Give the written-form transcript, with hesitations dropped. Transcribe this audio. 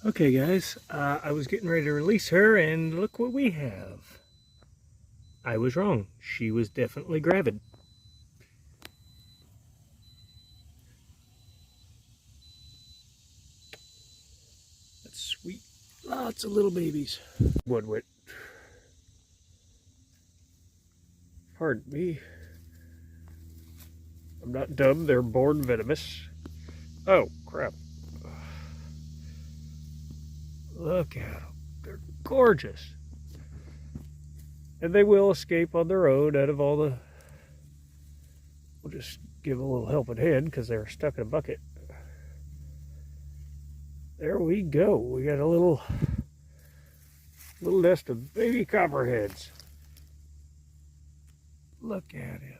Okay guys, I was getting ready to release her and look what we have. I was wrong. She was definitely gravid. That's sweet. Lots of little babies. Woodwit. Pardon me. I'm not dumb, they're born venomous. Oh, crap. Look at them. They're gorgeous. And they will escape on their own out of all the... We'll just give a little helping hand because they're stuck in a bucket. There we go. We got a little nest of baby copperheads. Look at him.